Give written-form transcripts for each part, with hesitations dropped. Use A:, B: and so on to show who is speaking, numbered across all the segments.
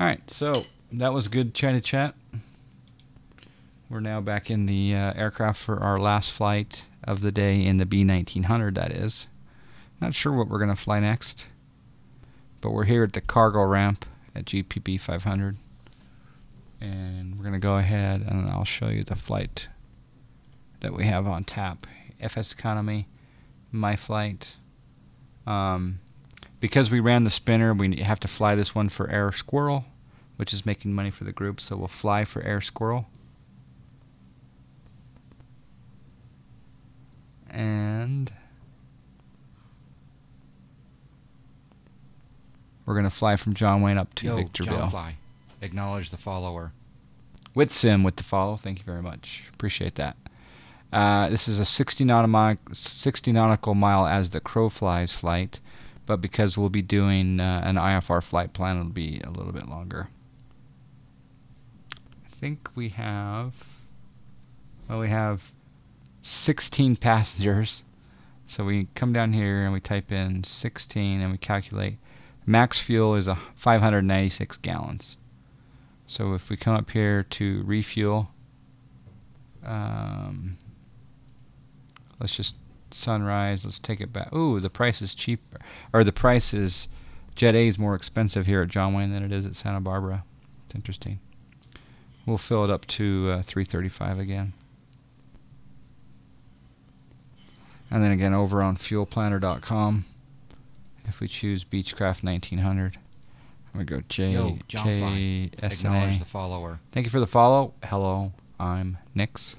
A: Alright, so that was good chatty chat. We're now back in the aircraft for our last flight of the day in the B1900, that is. Not sure what we're going to fly next, but we're here at the cargo ramp at GPB 500. And we're going to go ahead and I'll show you the flight that we have on tap. FS Economy, my flight. Because we ran the spinner, we have to fly this one for Air Squirrel, which is making money for the group, so we'll fly for Air Squirrel. And we're going to fly from John Wayne up to Victorville.
B: John fly. Acknowledge the follower.
A: With Sim with the follow. Thank you very much. Appreciate that. This is a 60 nautical mile as the crow flies flight, but because we'll be doing an IFR flight plan, it'll be a little bit longer. I think we have 16 passengers. So we come down here and we type in 16 and we calculate. Max fuel is 596 gallons. So if we come up here to refuel, let's just Sunrise. Let's take it back. Ooh, the price is cheaper. Or the price is, Jet A is more expensive here at John Wayne than it is at Santa Barbara. It's interesting. We'll fill it up to 335 again. And then again over on fuelplanner.com, if we choose Beechcraft 1900, we go KSNA.
B: Acknowledge the follower.
A: Thank you for the follow. Hello, I'm Nix.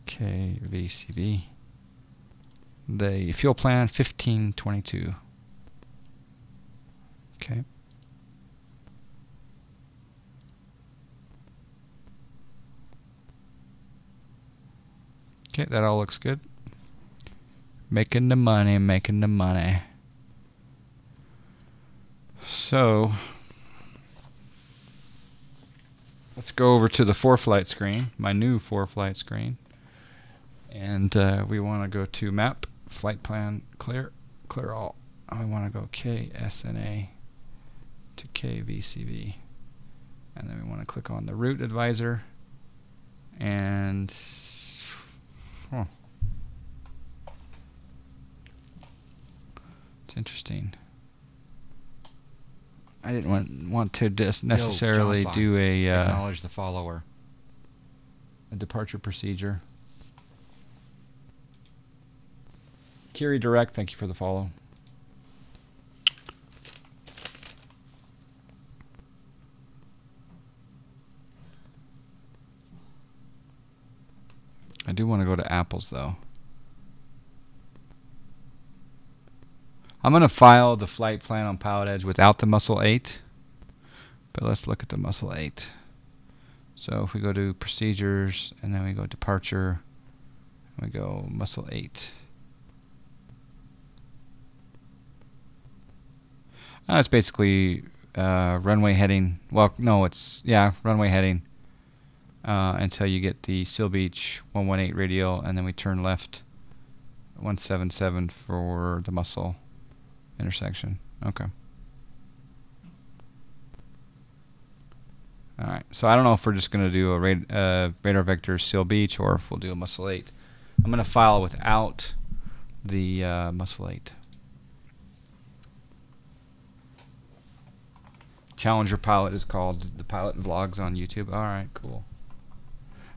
A: KVCV. The fuel plan 1522. Okay. Okay, that all looks good. Making the money, making the money. So, let's go over to the 4-flight screen, my new 4-flight screen. And we want to go to map, flight plan, clear all. And we want to go KSNA to KVCV. And then we want to click on the route advisor. And it's interesting. I didn't want to necessarily do a
B: acknowledge the follower.
A: A departure procedure. Kiri Direct, thank you for the follow. I do want to go to Apples though. I'm going to file the flight plan on Pilotedge without the Muscle 8. But let's look at the Muscle 8. So if we go to Procedures, and then we go Departure, and we go Muscle 8. It's basically runway heading. Well, no, it's, runway heading until you get the Seal Beach 118 radial, and then we turn left 177 for the Muscle intersection. Okay. Alright, so I don't know if we're just going to do a radar vector Seal Beach or if we'll do a Muscle 8. I'm going to file without the Muscle 8. Challenger Pilot is called the Pilot Vlogs on YouTube. Alright, cool.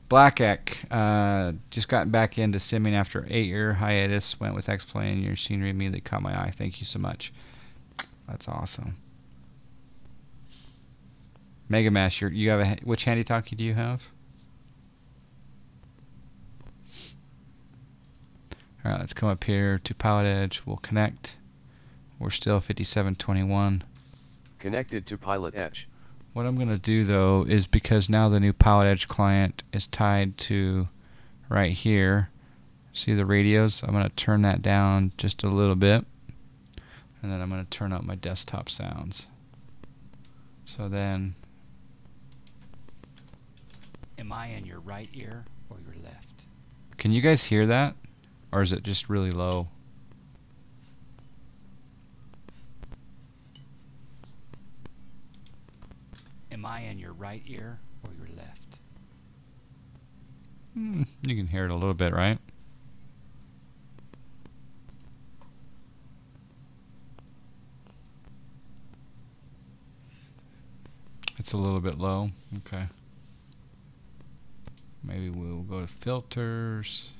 A: Black Ek, just got back into simming after 8-year hiatus. Went with X-Plane. Your scenery immediately caught my eye. Thank you so much. That's awesome. Megamash, you have which handy talkie do you have? All right, let's come up here to Pilotedge. We'll connect. We're still 5721.
C: Connected to Pilotedge.
A: What I'm going to do though is, because now the new Pilotedge client is tied to right here, see the radios? I'm going to turn that down just a little bit, and then I'm going to turn up my desktop sounds. So then, am I in your right ear or your left? Can you guys hear that? Or is it just really low?
B: Am I in your right ear or your left?
A: You can hear it a little bit, right? It's a little bit low. Okay. Maybe we'll go to filters.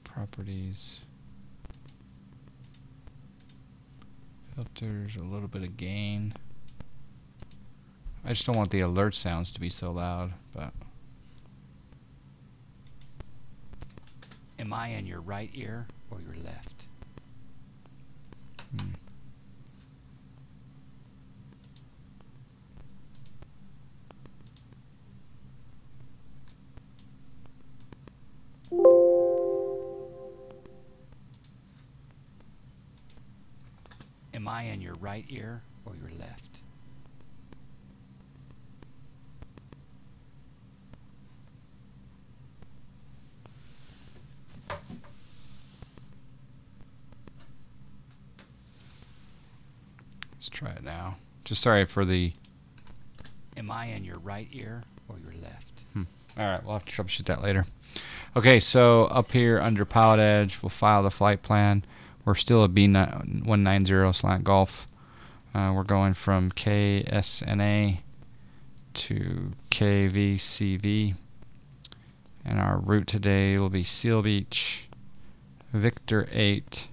A: Properties. Filters, a little bit of gain. I just don't want the alert sounds to be so loud, but
B: Am I in your right ear or your left? Am I in your right ear or your left?
A: let's try it now. Just sorry for the...
B: Am I in your right ear or your left?
A: Alright, we'll have to troubleshoot that later. Okay, so up here under Pilotedge, we'll file the flight plan. We're still a B190 slant Golf. We're going from KSNA to KVCV. And our route today will be Seal Beach, Victor 8,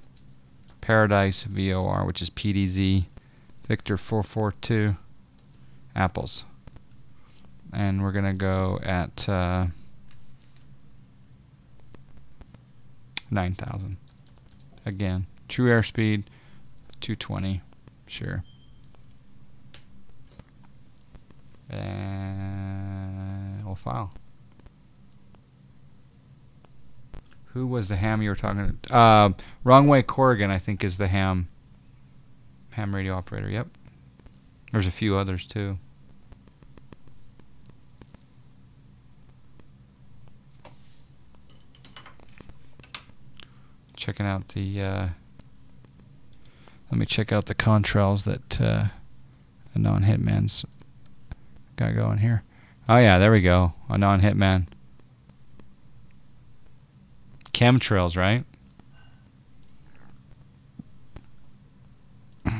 A: Paradise VOR, which is PDZ, Victor 442, Apples. And we're going to go at 9,000. Again, true airspeed, 220, sure. And we'll file. Who was the ham you were talking to? Runway Corrigan, I think, is the ham radio operator. Yep. There's a few others too. Checking out the let me check out the contrails that a non-hitman's got going here. Oh yeah, there we go. A non-hitman. Chemtrails, right? All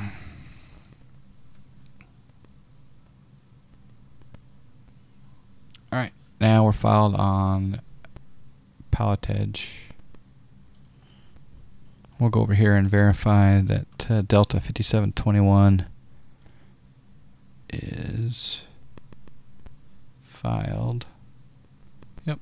A: right, now we're filed on Pilotedge. We'll go over here and verify that Delta 5721 is filed. Yep.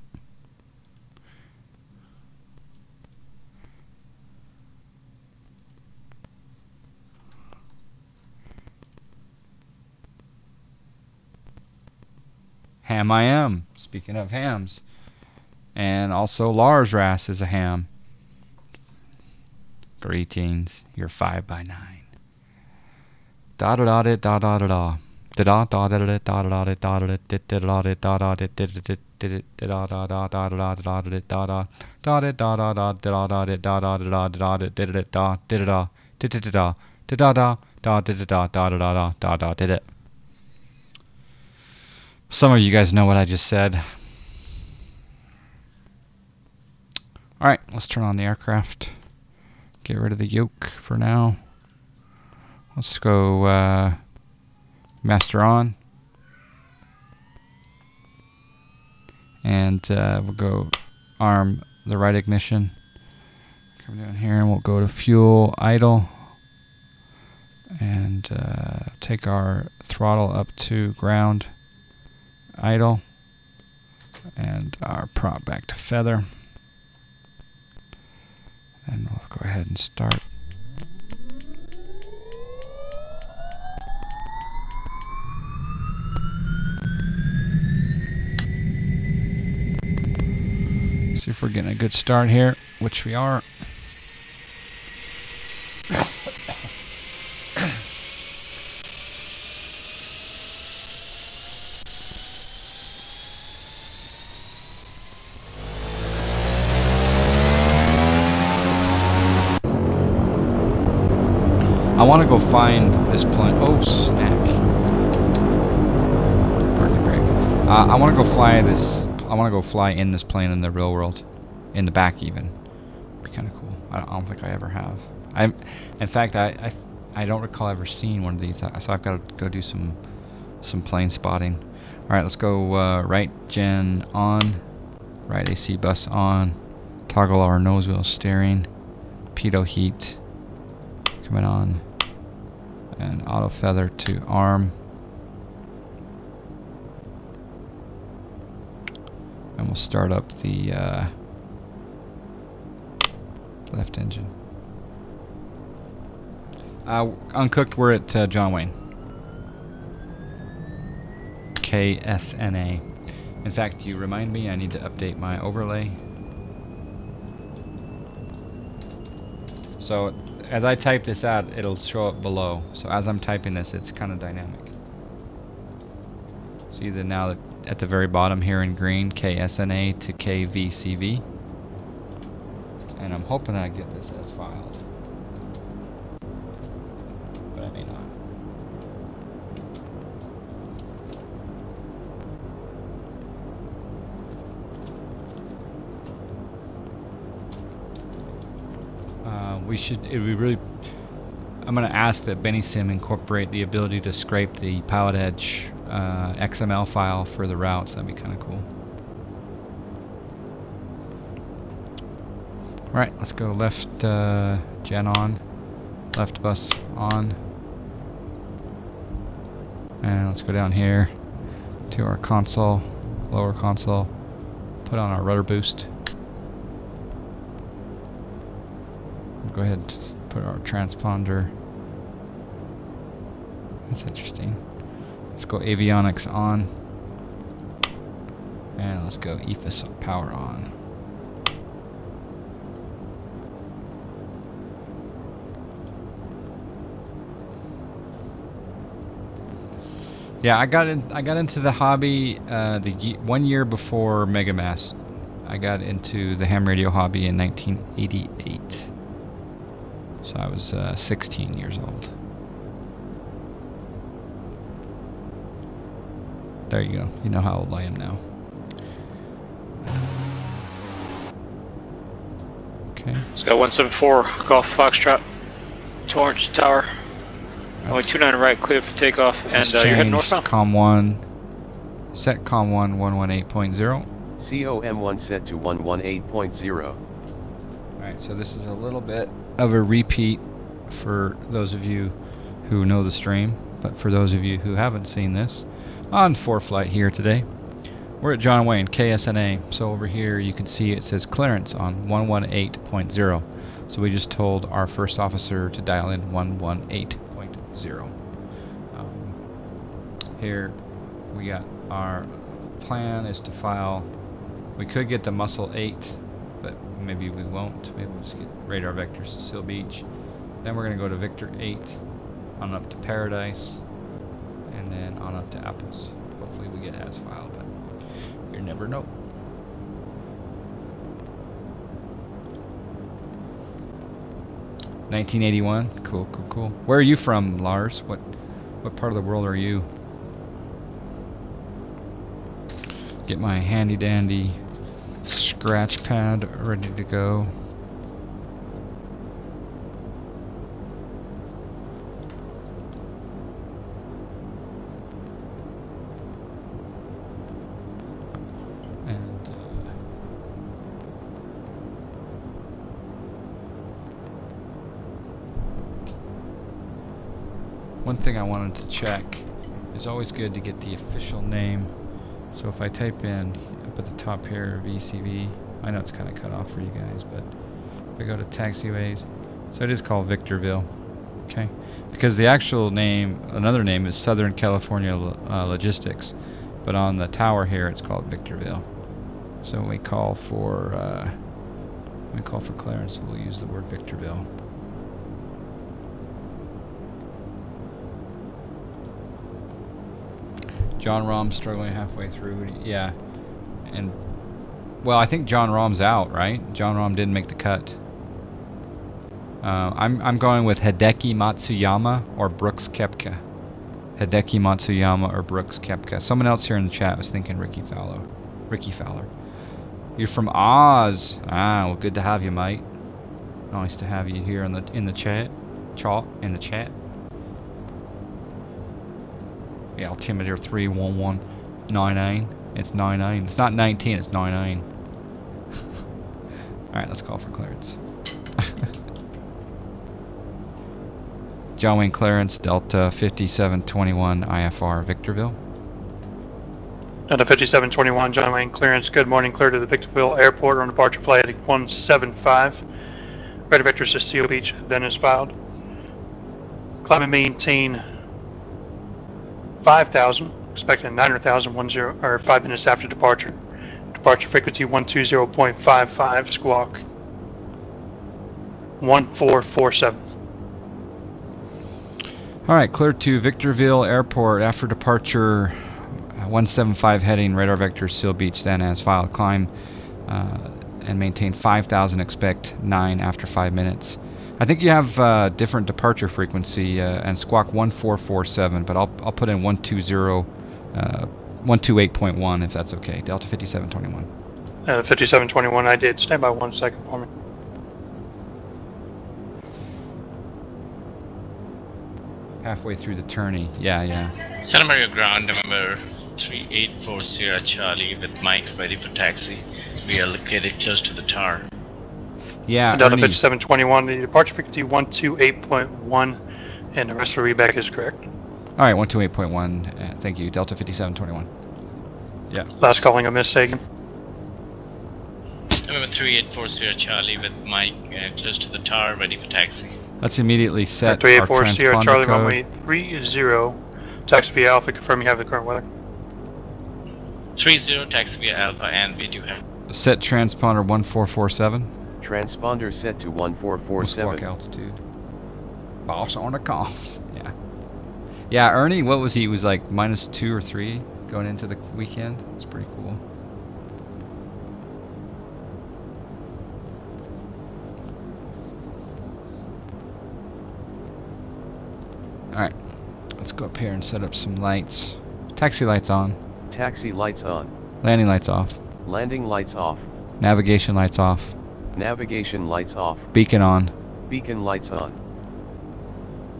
A: Ham I am. Speaking of hams. And also Lars Rass is a ham. Greetings, you're 5x9. Da da da da da da da da da da da da da da da da da da da. Some of you guys know what I just said. Alright, let's turn on the aircraft. Get rid of the yoke for now. Let's go master on. And we'll go arm the right ignition. Come down here and we'll go to fuel idle. And take our throttle up to ground idle. And our prop back to feather. And we'll go ahead and start. See if we're getting a good start here, which we are. I want to go find this plane. Oh, snack. Pardon the break. I want to go fly this. I want to go fly in this plane in the real world, in the back even. Be kind of cool. I don't think I ever have. In fact, I don't recall ever seeing one of these. So I've got to go do some plane spotting. All right, let's go right gen on, right AC bus on, toggle our nose wheel steering, pitot heat coming on, and auto feather to arm. And we'll start up the left engine. Uncooked, we're at John Wayne. KSNA. In fact, you remind me I need to update my overlay. So as I type this out, it'll show up below. So as I'm typing this, it's kind of dynamic. See that now that at the very bottom here in green, KSNA to KVCV. And I'm hoping I get this as filed. But I may not. I'm going to ask that BennySim incorporate the ability to scrape the Pilotedge XML file for the routes. That'd be kind of cool. Alright, let's go left gen on, left bus on, and let's go down here to our console, lower console, put on our rudder boost. Go ahead and put our transponder. That's interesting. Let's go avionics on. And let's go EFIS power on. Yeah, I got into the hobby 1 year before Megamass. I got into the ham radio hobby in 1988. So I was 16 years old. There you go. You know how old I am now. Okay.
D: It's got 174 Golf Foxtrot, 2 Orange Tower. Only 29 right, clear for takeoff, and you're heading northbound.
A: COM 1. Set COM 1 118.0.
C: COM 1 set to 118.0.
A: Alright, so this is a little bit of a repeat for those of you who know the stream, but for those of you who haven't seen this, on 4Flight here today, we're at John Wayne, KSNA. So over here you can see it says clearance on 118.0. So we just told our first officer to dial in 118.0. Here we got our plan is to file. We could get the Muscle 8, but maybe we won't. Maybe we'll just get radar vectors to Seal Beach. Then we're going to go to Victor 8, on up to Paradise, and then on up to Apples. Hopefully we get as filed, but you never know. $1981. Cool, cool, cool. Where are you from, Lars? What part of the world are you? Get my handy dandy scratch pad ready to go. One thing I wanted to check, it's always good to get the official name. So if I type in up at the top here, VCV, I know it's kind of cut off for you guys, but if I go to taxiways, so it is called Victorville, okay? Because the actual name, another name is Southern California Logistics, but on the tower here it's called Victorville. So when we call for clearance, we'll use the word Victorville. John Rom's struggling halfway through. Yeah. And, well, I think John Rom's out, right? John Rom didn't make the cut. I'm going with Hideki Matsuyama or Brooks Koepka. Hideki Matsuyama or Brooks Koepka. Someone else here in the chat was thinking Ricky Fowler. You're from Oz. Ah, well, good to have you, mate. Nice to have you here in the chat. In the chat. Yeah, altimeter 31199. It's 99. It's not 19. It's 99. All right, let's call for clearance. John Wayne clearance, Delta 5721 IFR, Victorville.
E: Delta 5721, John Wayne clearance. Good morning, clear to the Victorville Airport on departure flight 175. Red vectors to Seal Beach, then is filed. Climb and maintain 5,000, expecting 900,000 5 minutes after departure. Departure frequency 120.55, squawk 1447.
A: Alright, clear to Victorville Airport after departure 175 heading, radar vector Seal Beach, then as filed. Climb and maintain 5,000, expect 9 after 5 minutes. I think you have different departure frequency and squawk 1447, but I'll put in 128.1 if that's okay. Delta 5721.
E: 5721, I did. Stand by 1 second for me.
A: Halfway through the tourney. Yeah.
F: Santa Maria ground number 3840 Charlie with Mike ready for taxi. We are located close to the tower.
A: Yeah,
E: Delta
A: Ernie.
E: 5721, the departure frequency 128.1, and the rest of the readback is correct.
A: Alright, 128.1. Thank you. Delta 5721. Yeah.
E: Last calling a mistake.
F: Number 3840 Charlie with Mike close to the tower ready for taxi.
A: Let's immediately set our
E: 3840
A: transponder
E: Charlie,
A: code.
E: runway 30. Taxi via Alpha, confirm you have the current weather.
F: 30 taxi via Alpha, and we do have.
A: Set transponder 1447.
C: Transponder set to
A: Squawk
C: 1447.
A: altitude. Boss on the comms. Yeah, Ernie, what was he? He was like -2 or 3 going into the weekend. It's pretty cool. Alright, let's go up here and set up some lights. Taxi lights on.
C: Taxi lights on.
A: Landing lights off.
C: Landing lights off.
A: Navigation lights off.
C: Navigation lights off.
A: Beacon on.
C: Beacon lights on.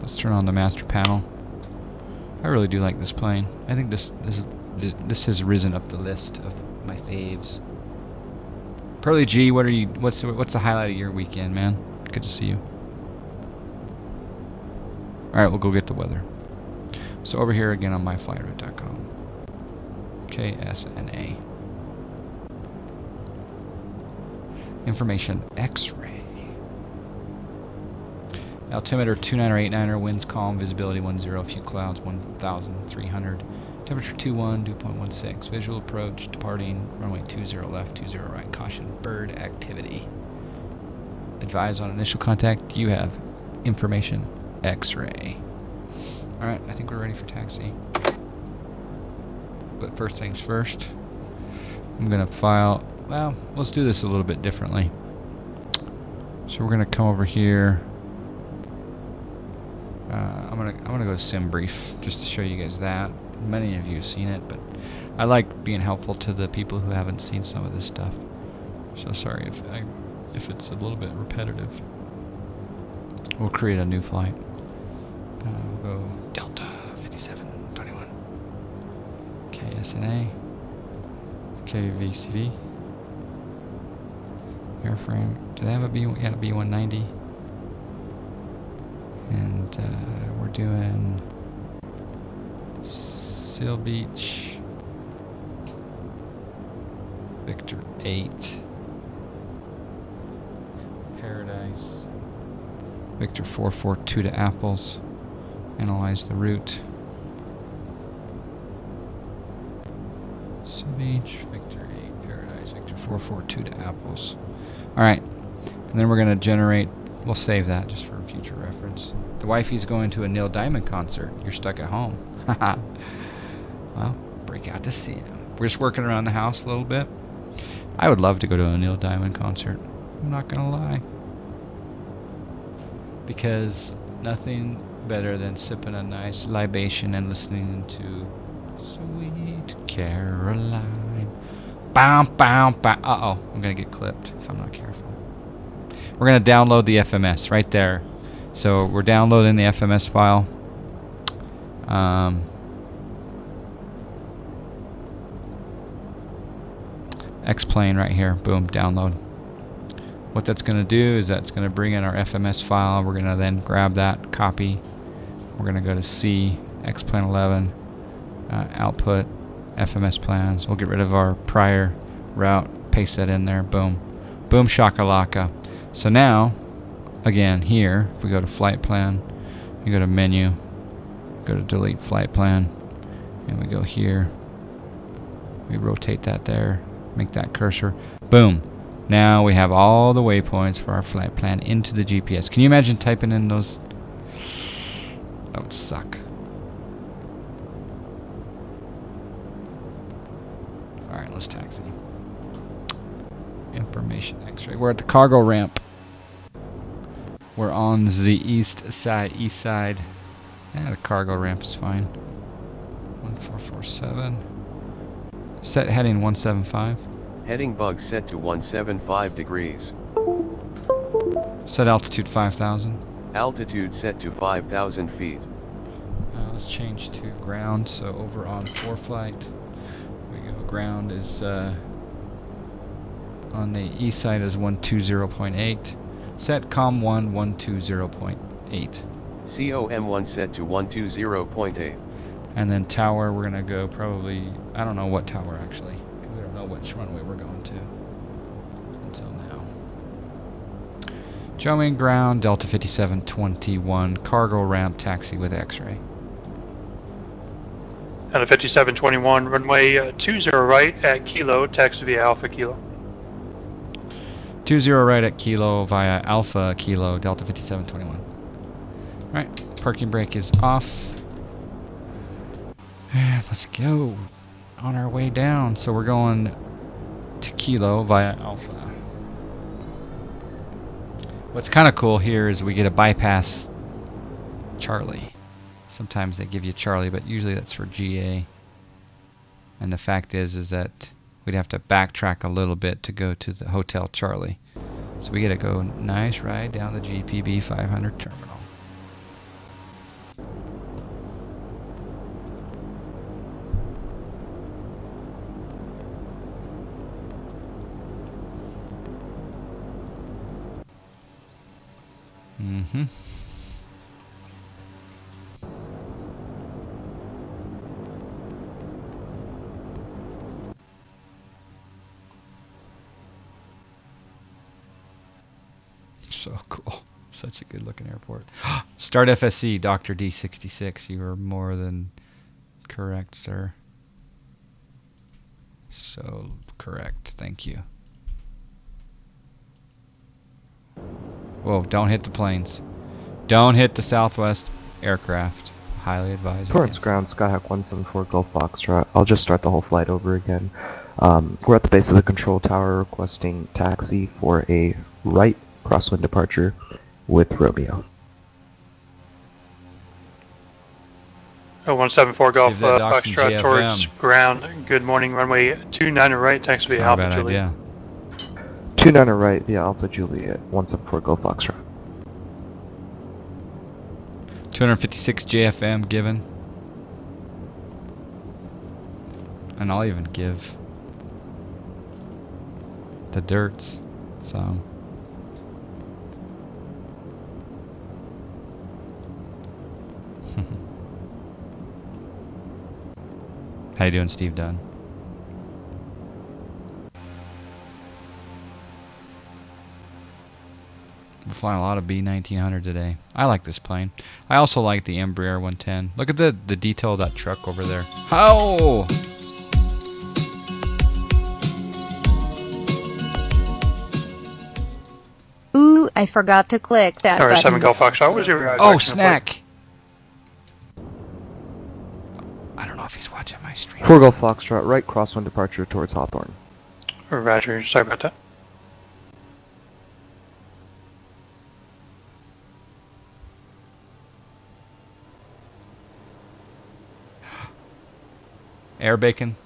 A: Let's turn on the master panel. I really do like this plane. I think this has risen up the list of my faves. Pearly G, what's the highlight of your weekend, man? Good to see you. Alright, we'll go get the weather. So over here again on myflyroute.com. KSNA. Information X-ray. Altimeter 2989er, winds calm, visibility 10, few clouds 1,300. Temperature 21, dew point 16. Visual approach, departing, runway 20 left, 20 right. Caution, bird activity. Advise on initial contact. You have information X-ray. Alright, I think we're ready for taxi. But first things first, I'm going to file. Well, let's do this a little bit differently. So we're going to come over here. I'm gonna go to sim brief just to show you guys that. Many of you have seen it, but I like being helpful to the people who haven't seen some of this stuff. So sorry if it's a little bit repetitive. We'll create a new flight. We'll go Delta 5721 KSNA KVCV airframe. Do they have a B190? And we're doing Seal Beach, Victor 8, Paradise, Victor 442 to Apples, analyze the route, Seal Beach, Victor 8, Paradise, Victor 442 to Apples. Alright, and then we're going to generate, we'll save that just for future reference. The wifey's going to a Neil Diamond concert. You're stuck at home. Well, break out to see him. We're just working around the house a little bit. I would love to go to a Neil Diamond concert. I'm not going to lie. because nothing better than sipping a nice libation and listening to Sweet Caroline. Bow, bow, bow. Uh-oh, I'm going to get clipped if I'm not careful. We're going to download the FMS right there. So we're downloading the FMS file. X-Plane right here. Boom, download. What that's going to do is that's going to bring in our FMS file. We're going to then grab that, copy. We're going to go to C, X-Plane 11, output, FMS plans. We'll get rid of our prior route, paste that in there, boom. Boom shakalaka. So now, again, here, if we go to flight plan, we go to menu, go to delete flight plan, and we go here. We rotate that there, make that cursor, boom. Now we have all the waypoints for our flight plan into the GPS. Can you imagine typing in those? That would suck. Alright, let's taxi. Information X-ray. We're at the cargo ramp. We're on the east side. Yeah, the cargo ramp is fine. 1447. Set heading 175.
C: Heading bug set to 175 degrees.
A: Set altitude 5,000.
C: Altitude set to 5,000 feet.
A: Let's change to ground. So over on 4 we go. Ground is on the east side is 120.8. Set COM1 120.8.
C: COM1 set to 120.8.
A: And then tower, we're gonna go probably, I don't know what tower actually. We don't know which runway we're going to until now. Joing ground, Delta 5721, cargo ramp, taxi with X-ray.
E: Delta 5721, runway 20 right at Kilo, taxi via Alpha Kilo.
A: 20 right at Kilo via Alpha Kilo, Delta 5721. Alright, parking brake is off. And let's go on our way down. So we're going to Kilo via Alpha. What's kind of cool here is we get a bypass Charlie. Sometimes they give you Charlie, but usually that's for GA. And the fact is that we'd have to backtrack a little bit to go to the Hotel Charlie. So we get to go nice ride down the GPB 500 terminal. Mm-hmm. So cool. Such a good looking airport. Start FSC, Dr. D66. You are more than correct, sir. So correct. Thank you. Whoa, don't hit the planes. Don't hit the Southwest aircraft. Highly advised.
G: Torrance ground, Skyhawk 174 Gulf Foxtrot. I'll just start the whole flight over again. We're at the base of the control tower requesting taxi for a right crosswind departure with Romeo.
E: 174 Gulf
A: Give that dock some
E: Foxtrot towards
A: JFM.
E: ground. Good morning, runway 29 right, taxi
A: It's
E: via
A: not a
E: Alpha
A: bad
E: Juliet.
A: idea.
G: 29 right via Alpha Juliet, 174 Gulf Foxtrot.
A: 256 JFM given. And I'll even give the dirts some. How you doing, Steve Dunn? We're flying a lot of B1900 today. I like this plane. I also like the Embraer 110. Look at the detail of that truck over there. Oh!
H: Ooh, I forgot to click that
E: Tower 7
H: button.
E: Gulf Foxtrot, what was your
A: Oh,
E: direction of
A: snack! I don't know if he's watching my stream.
G: 4 Gulf Foxtrot, right crosswind departure towards Hawthorne.
E: flight? Roger, sorry about that.
A: Air bacon.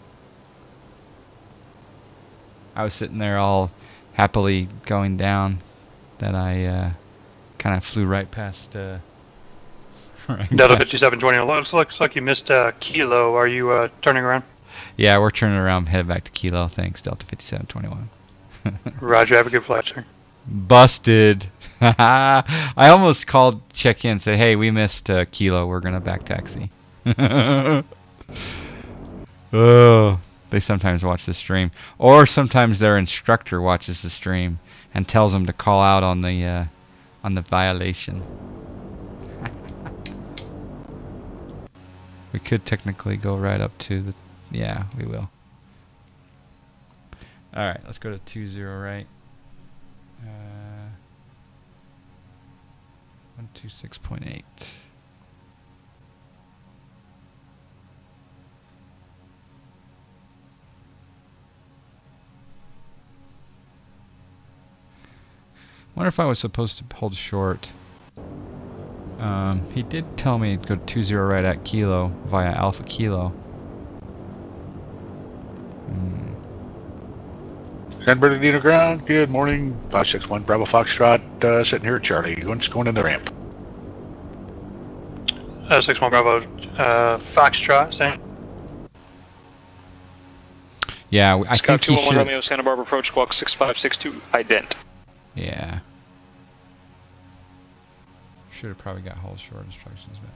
A: I was sitting there all happily going down that I kind of flew right past.
E: Delta 5720. Looks like you missed Kilo. Are you turning around?
A: Yeah, we're turning around, headed back to Kilo. Thanks, Delta 5721.
E: Roger. Have a good flight, sir.
A: Busted. I almost called check in, said, "Hey, we missed Kilo. We're gonna back taxi." Oh, they sometimes watch the stream, or sometimes their instructor watches the stream and tells them to call out on the violation. We could technically go right up to the. Yeah, we will. All right, let's go to 20 right. 126.8. Wonder if I was supposed to hold short. He did tell me to go 20 right at Kilo via Alpha Kilo.
I: San Bernardino ground, good morning. 561 Bravo Foxtrot, sitting here at Charlie. What's going in the ramp?
E: 61 Bravo Foxtrot, same.
A: Yeah, I
D: Scout
A: think he
D: 211
A: should.
D: Romeo Santa Barbara approach squawk 6562 ident.
A: Yeah. Should have probably got hold short instructions, but.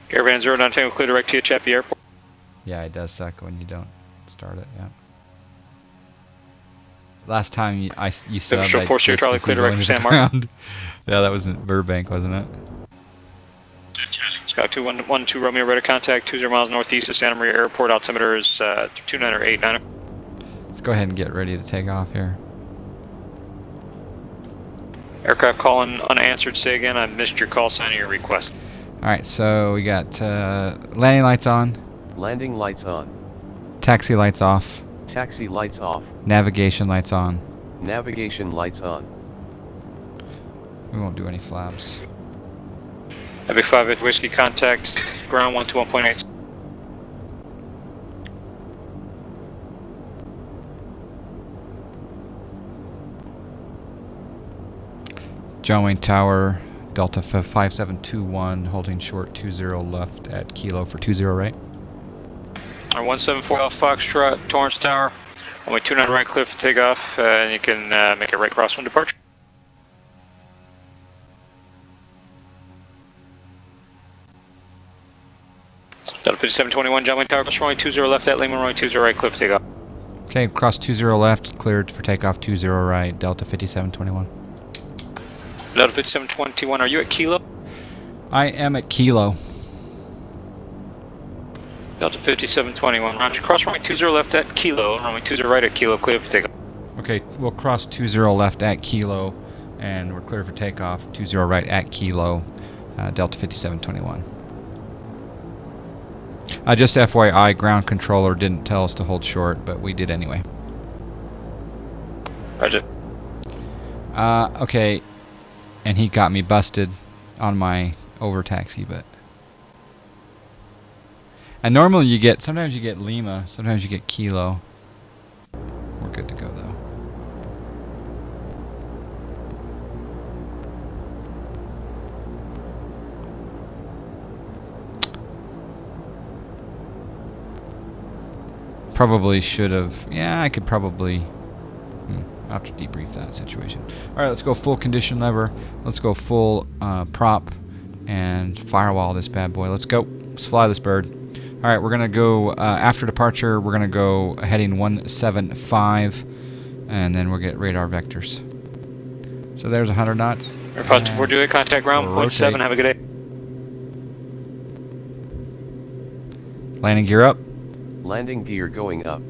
D: Caravan 09 Tango clear direct to Chappie Airport.
A: Yeah, it does suck when you don't start it. Yeah. Last time you said
D: Show 4 Sierra Charlie clear direct to San Martin.
A: Yeah, that was in Burbank, wasn't it?
D: Scout 212 Romeo radar contact 20 miles northeast of Santa Maria Airport. Altimeter is 29 or 89.
A: Let's go ahead and get ready to take off here.
D: Aircraft calling unanswered. Say again. I missed your call sign or your request.
A: All right, so we got landing lights on,
C: Landing lights on.
A: taxi lights off,
C: Taxi lights off.
A: navigation lights on.
C: Navigation lights on.
A: We won't do any flaps.
D: Epic 5 Whiskey contact ground 121.8.
A: John Wayne Tower, Delta 5721, holding short 20 left at Kilo for 20 right.
D: 174 Alpha Foxtrot, Torrance Tower. Only 29 right clear for takeoff, and you can make a right crosswind departure. Delta 5721, John Wayne Tower, cross runway 20 left at Lima, runway 20 right clear for takeoff.
A: Okay, cross 20 left, cleared for takeoff 20 right, Delta 5721.
D: Delta 5721, are you at Kilo?
A: I am at Kilo.
D: Delta 5721, roger. Cross runway 20 left at Kilo, runway 20 right at Kilo, clear for takeoff.
A: Okay, we'll cross 20 left at Kilo, and we're clear for takeoff 20 right at Kilo, Delta 5721. Just FYI, ground controller didn't tell us to hold short, but we did anyway.
D: Roger.
A: Okay, and he got me busted on my over taxi, but. And normally sometimes you get Lima, sometimes you get Kilo. We're good to go though. Probably should have. Yeah, I could probably. I'll have to debrief that situation. Alright, let's go full condition lever. Let's go full prop and firewall this bad boy. Let's go. Let's fly this bird. Alright, we're going to go, after departure, we're going to go heading 175, and then we'll get radar vectors. So there's 100 knots.
D: Airpods 428, contact ground,
A: rotate.
D: 0.7, have a good day.
A: Landing gear up.
C: Landing gear going up.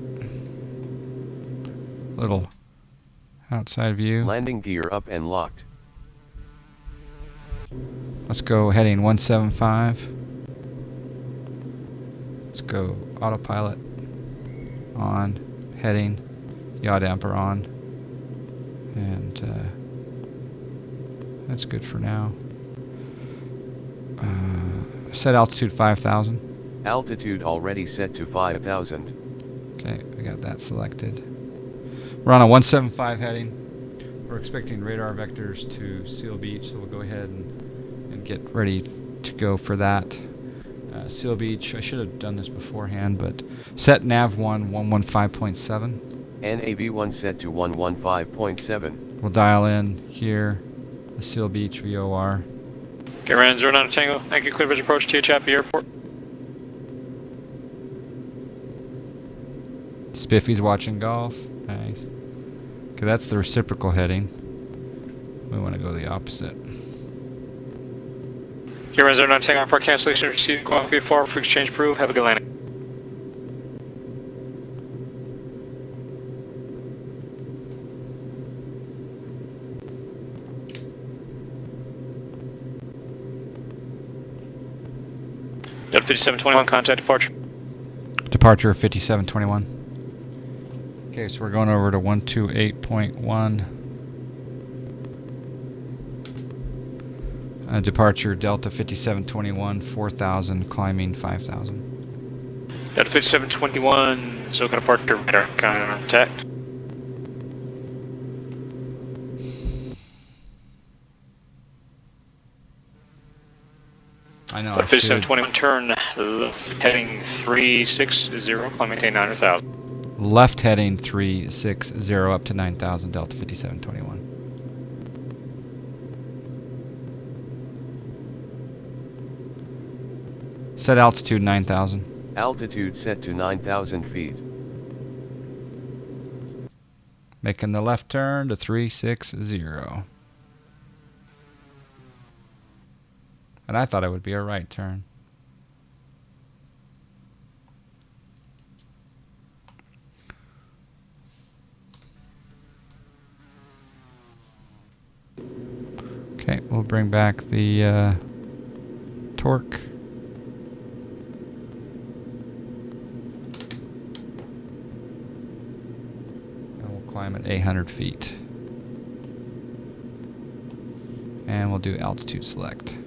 A: Little outside view.
C: Landing gear up and locked.
A: Let's go heading 175. Let's go autopilot on, heading, yaw damper on, and that's good for now. Set altitude 5,000.
C: Altitude already set to 5,000.
A: Okay, we got that selected. We're on a 175 heading. We're expecting radar vectors to Seal Beach, so we'll go ahead and get ready to go for that. Seal Beach, I should have done this beforehand, but set nav 1 115.7.
C: NAV1 set to 115.7.
A: We'll dial in here, the Seal Beach VOR.
D: Okay, ran 09 Tango. Thank you. Clear visual approach to Chappie Airport.
A: Spiffy's watching golf. Nice. Okay, that's the reciprocal heading. We want to go the opposite.
D: Okay, ran 09 Tango for cancellation. Receive quality for exchange proof. Have a good landing. Delta 5721, contact departure.
A: Departure 5721. Okay, so we're going over to 128.1. Departure Delta 5721, 4,000, climbing 5,000.
D: Delta 5721, so can departure radar contact.
A: I know.
D: Delta 5721, turn left, heading 360, climb maintain 900,000.
A: Left heading 360 up to 9,000, Delta 5721. Set altitude 9,000.
C: Altitude set to 9,000 feet.
A: Making the left turn to 360. And I thought it would be a right turn. Okay, we'll bring back the torque. And we'll climb at 800 feet. And we'll do altitude select.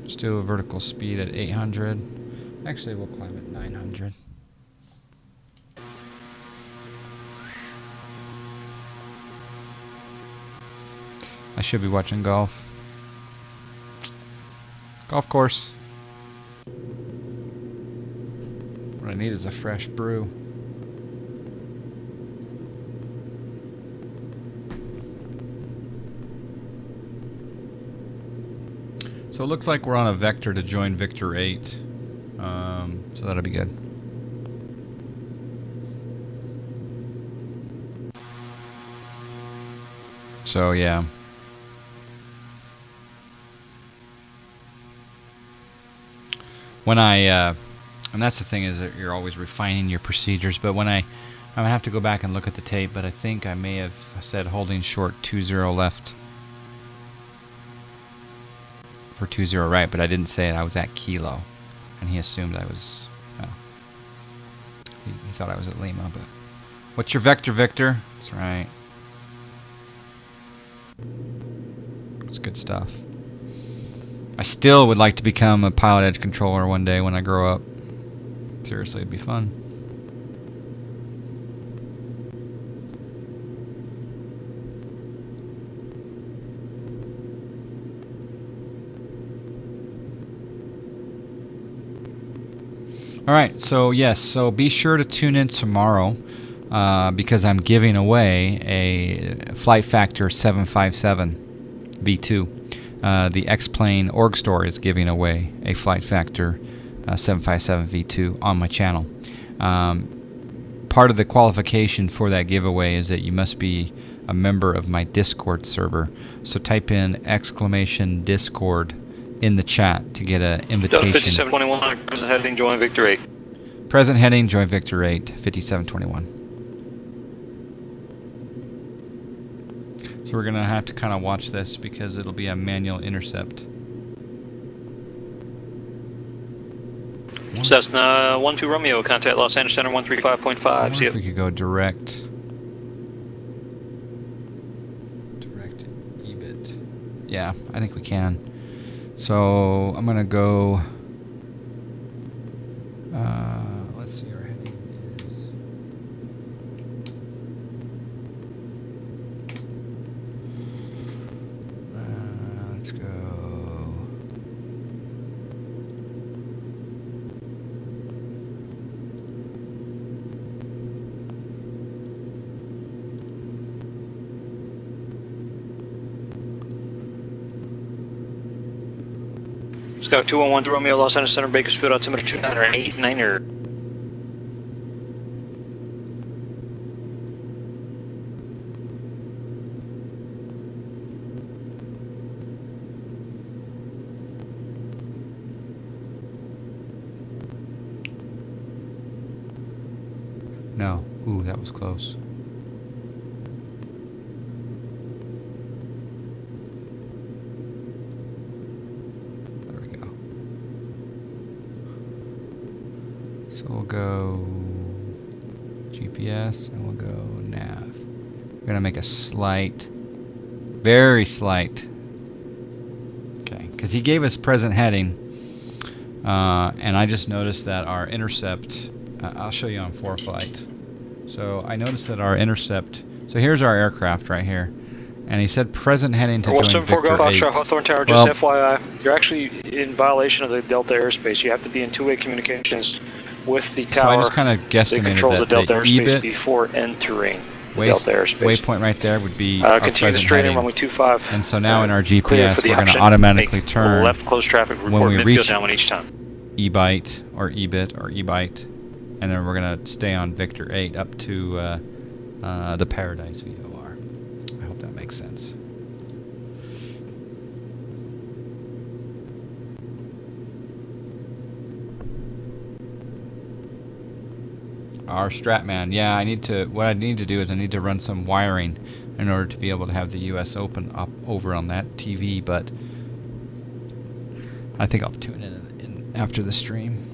A: Let's do a vertical speed at 800. Actually, we'll climb at 900. I should be watching golf. Golf course. What I need is a fresh brew. So it looks like we're on a vector to join Victor 8. So that'll be good. So yeah. When and that's the thing, is that you're always refining your procedures, but when I'm gonna have to go back and look at the tape, but I think I may have said holding short 20 left for 20 right, but I didn't say it. I was at Kilo, and he assumed I was, he thought I was at Lima, but what's your vector, Victor? That's right. It's good stuff. I still would like to become a Pilotedge controller one day when I grow up. Seriously, it'd be fun. Alright, so yes, so be sure to tune in tomorrow because I'm giving away a Flight Factor 757 V2. The X-Plane Org Store is giving away a Flight Factor 757 V2 on my channel. Part of the qualification for that giveaway is that you must be a member of my Discord server. So type in !Discord in the chat to get an invitation.
D: 5721, present heading, join Victor 8.
A: Present heading, join Victor 8, 5721. So we're going to have to kind of watch this because it'll be a manual intercept.
D: Cessna 12 Romeo, contact Los Angeles Center 135.5.
A: I wonder if we could go direct EBIT. Yeah, I think we can. So I'm going to go Let's go.
D: Scout 211 to Romeo, Los Angeles Center, Bakersfield, altimeter 2989er.
A: No. Ooh, that was close. There we go. So we'll go GPS and we'll go nav. We're going to make a slight, very slight. Okay, because he gave us present heading. And I just noticed that our intercept, I'll show you on ForeFlight. So I noticed that our intercept, so here's our aircraft right here, and he said present heading to join Victor 8.
D: Hawthorne Tower, just FYI, you're actually in violation of the Delta airspace. You have to be in two-way communications with the tower.
A: So I just kind of
D: that
A: guesstimated
D: controls
A: that
D: the Delta airspace
A: EBIT
D: before entering the Delta airspace.
A: Waypoint right there would be our
D: continue
A: present
D: straight in
A: heading.
D: runway 25.
A: And so now in our
D: Clear
A: GPS,
D: for the
A: we're going to
D: option.
A: automatically
D: Make
A: turn
D: left close traffic,
A: when
D: report
A: we
D: mid-field
A: reach
D: downwind each time.
A: EBIT or EBIT or EBIT, and then we're going to stay on Victor 8 up to the Paradise VOR. I hope that makes sense. Our Stratman, yeah, what I need to do is I need to run some wiring in order to be able to have the US Open up over on that TV, but I think I'll tune in after the stream.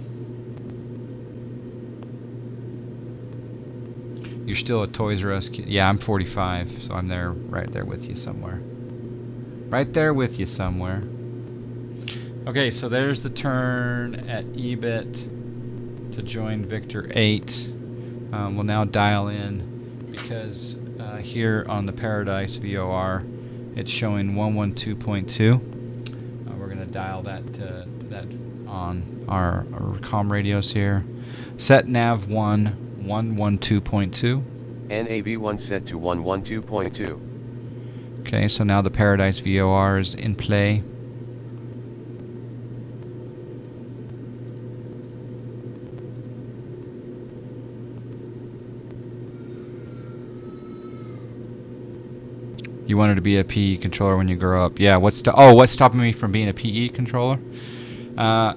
A: You're still a Toys R Us kid? Yeah, I'm 45, so I'm there, right there with you somewhere. Right there with you somewhere. Okay, so there's the turn at EBIT to join Victor 8. We'll now dial in because here on the Paradise VOR, it's showing 112.2. We're going to dial that on our comm radios here. Set nav 112.2.
C: NAV1 set to 112.2.
A: Okay, so now the Paradise VOR is in play. You wanted to be a PE controller when you grow up. Yeah, what's stopping me from being a PE controller? I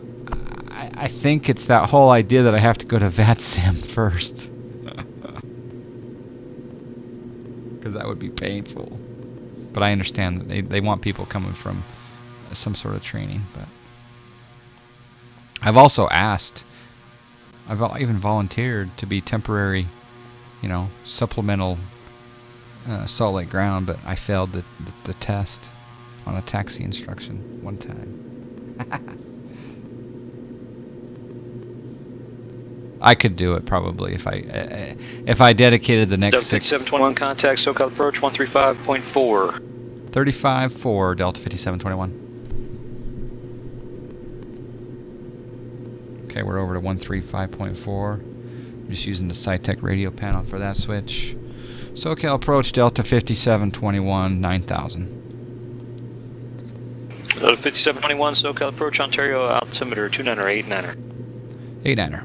A: think it's that whole idea that I have to go to VATSIM first. Because that would be painful. But I understand that they want people coming from some sort of training. But I've also asked, I've even volunteered to be temporary, supplemental Salt Lake ground, but I failed the test on a taxi instruction one time. I could do it probably if I dedicated the next
D: 5721 contact SoCal approach 135.4.
A: 35-4 Delta 5721. Okay, we're over to 135.4. I'm just using the SciTech radio panel for that switch. SoCal approach Delta 5721 9000.
D: Delta 5721 SoCal approach Ontario altimeter 29er 89er.
A: 89er.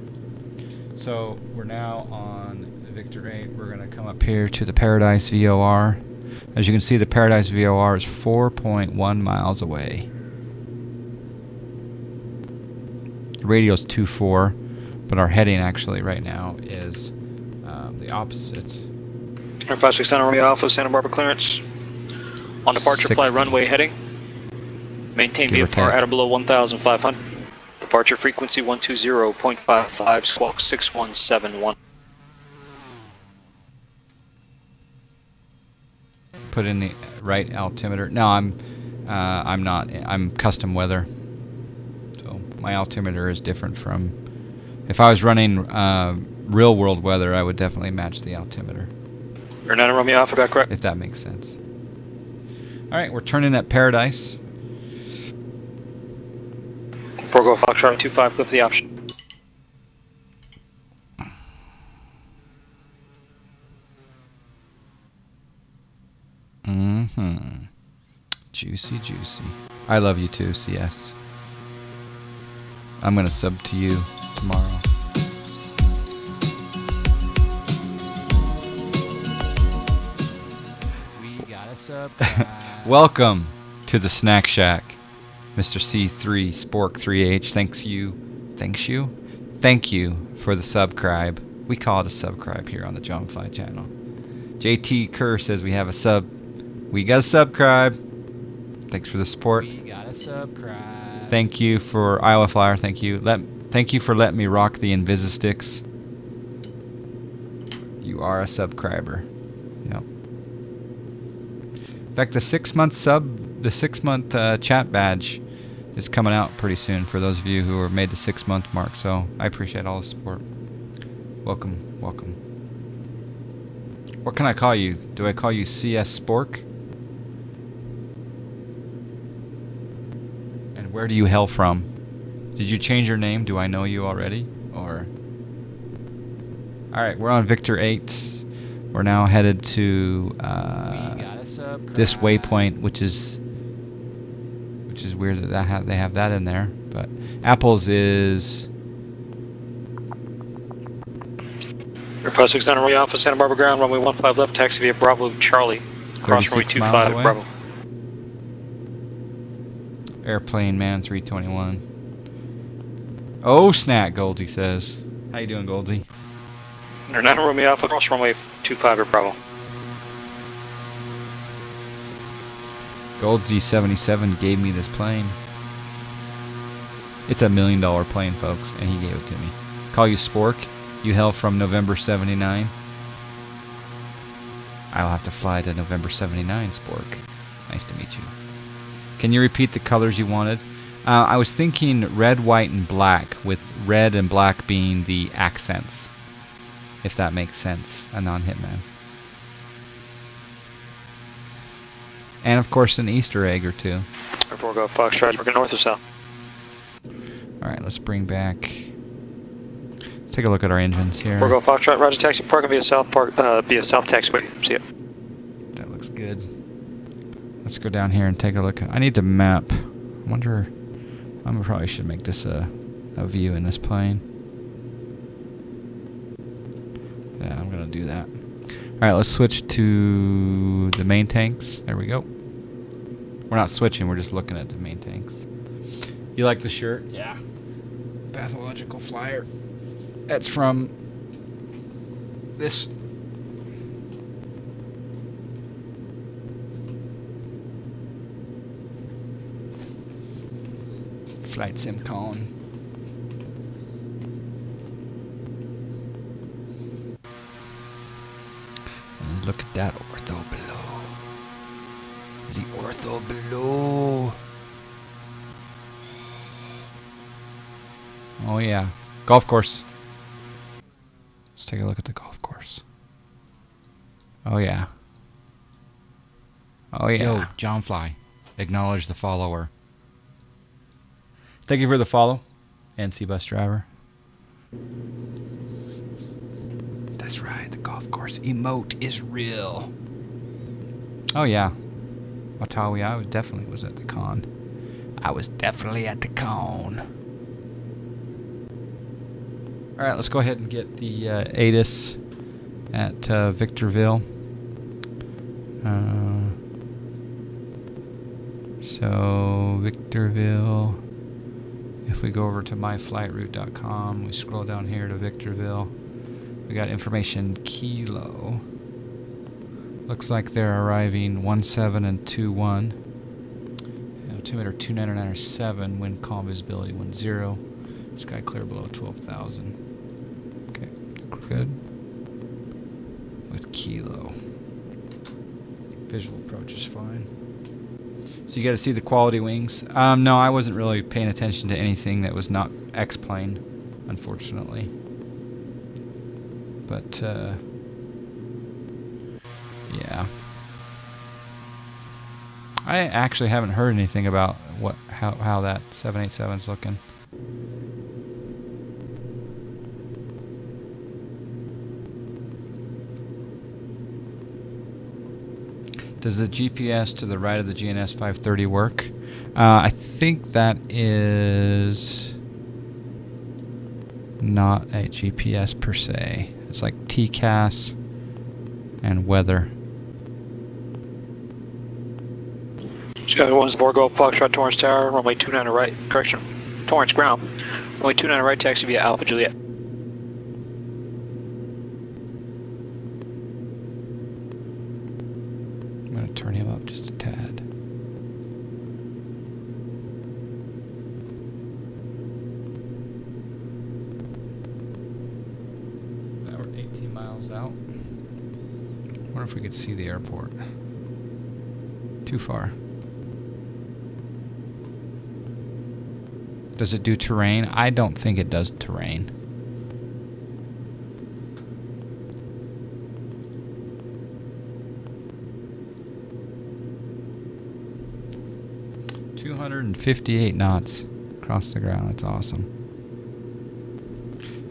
A: So we're now on Victor 8. We're going to come up here to the Paradise VOR. As you can see, the Paradise VOR is 4.1 miles away. The radio's 24, but our heading actually right now is the opposite.
D: 569 Romeo Alpha, Santa Barbara clearance. On departure, fly runway heading. Maintain VFR at or below 1,500. Departure frequency 120.55, squawk 6171.
A: Put in the right altimeter. No, I'm not. I'm custom weather. So my altimeter is different from. If I was running real world weather, I would definitely match the altimeter.
D: Renata Romeo Alpha, back correct.
A: If that makes sense. All right, we're turning at Paradise.
D: Go Foxtrot 25, clip the option.
A: Mm-hmm. Juicy, juicy. I love you too, CS. I'm gonna sub to you tomorrow.
B: We got a sub.
A: Welcome to the Snack Shack, Mr. C3 Spork 3H. Thank you for the subscribe. We call it a subscribe here on the John Fly channel. JT Kerr says we have a sub. We got a subscribe. Thanks for the support.
B: We got a subscribe.
A: Thank you for Iowa Flyer. Thank you. Thank you for letting me rock the Invisisticks. You are a subscriber. Yep. In fact, the 6-month chat badge is coming out pretty soon for those of you who have made the 6-month mark. So I appreciate all the support. Welcome, welcome. What can I call you? Do I call you CS Spork? And where do you hail from? Did you change your name? Do I know you already? Or alright, we're on Victor 8. We're now headed to this waypoint, which is weird that they have that in there. But Apple's is
D: Request 69 runway Alpha, Santa Barbara ground, runway 15 left, taxi via Bravo Charlie. Cross runway 25
A: away.
D: Bravo.
A: Airplane Man 321. Oh snap, Goldsy says. How you doing, Goldsy?
D: 9 runway Alpha, cross runway 25 at Bravo.
A: Goldsy 77 gave me this plane. It's $1 million plane, folks, and he gave it to me. Call you Spork. You hail from November 79. I'll have to fly to November 79, Spork. Nice to meet you. Can you repeat the colors you wanted? I was thinking red, white, and black, with red and black being the accents. If that makes sense. A non-hitman. And of course an Easter egg or two.
D: Airport Go Foxtrot, working north or south.
A: Alright, let's bring back... Let's take a look at our engines here.
D: Airport Go Foxtrot, roger taxi, parking via south taxiway. See ya.
A: That looks good. Let's go down here and take a look. I need to map. I wonder... I probably should make this a view in this plane. Yeah, I'm gonna do that. Alright, let's switch to the main tanks. There we go. We're not switching, we're just looking at the main tanks. You like the shirt? Yeah. Pathological Flyer. That's from this. Flight Sim Con. And look at that ortho below. The ortho below. Oh yeah. Golf course. Let's take a look at the golf course. Oh yeah. Oh yeah.
B: Yo, John Fly. Acknowledge the follower.
A: Thank you for the follow, NC Bus Driver.
B: That's right, the golf course emote is real.
A: Oh yeah. Watawi, I definitely was at the con.
B: I was definitely at the con.
A: Alright, let's go ahead and get the ATIS at Victorville. So, Victorville. If we go over to myflightroute.com, we scroll down here to Victorville. We got information Kilo. Looks like they're arriving 17 and 21. Altimeter 2997, wind calm visibility 10. Sky clear below 12,000. Okay, good. With Kilo. Visual approach is fine. So you got to see the quality wings. No, I wasn't really paying attention to anything that was not X-plane, unfortunately. But yeah, I actually haven't heard anything about how that 787's looking. Does the GPS to the right of the GNS 530 work? I think that is not a GPS per se. It's like TCAS and weather.
D: One's Borgo, Foxtrot, Torrance Tower, runway 29 right, correction, Torrance ground, runway 29 right, taxi via Alpha Juliet.
A: I'm going to turn him up just a tad. Now we're 18 miles out. Wonder if we could see the airport. Too far. Does it do terrain? I don't think it does terrain. .258 knots across the ground. That's awesome.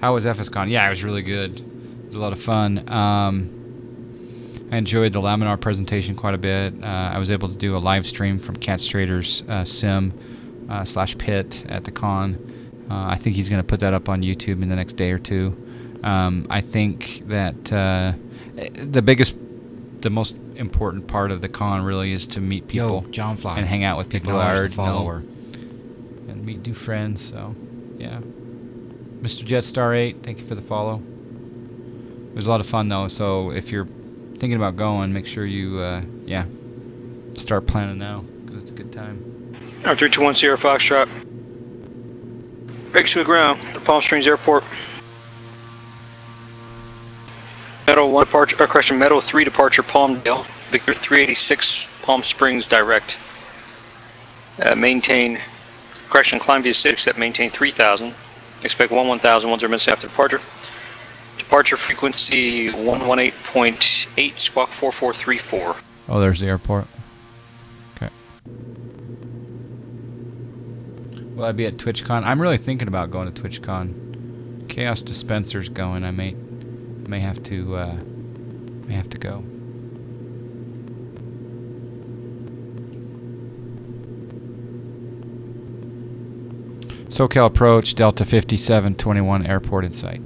A: How was FSCon? Yeah, it was really good. It was a lot of fun. I enjoyed the Laminar presentation quite a bit. I was able to do a live stream from Cat Strader's sim /pit at the con. I think he's going to put that up on YouTube in the next day or two. I think that the most important part of the con really is to meet people.
B: Yo, John Fly.
A: And hang out with people I already
B: follower.
A: know. And meet new friends, so yeah. Mr. Jetstar 8, thank you for the follow. It was a lot of fun though, so if you're thinking about going, make sure you start planning now, because it's a good time.
D: 3210 Foxtrot. Breaks to the ground at Palm Springs Airport. Meadow 1 departure, correction, Meadow 3 departure Palmdale. Victor 386 Palm Springs direct. Maintain, correction, climb via 6 at maintain 3000. Expect 1000 once minutes after departure. Departure frequency 118.8, squawk 4434.
A: Oh, there's the airport. Okay. Will I be at TwitchCon? I'm really thinking about going to TwitchCon. Chaos Dispenser's going. I may have to go. SoCal approach, Delta 5721 airport in sight.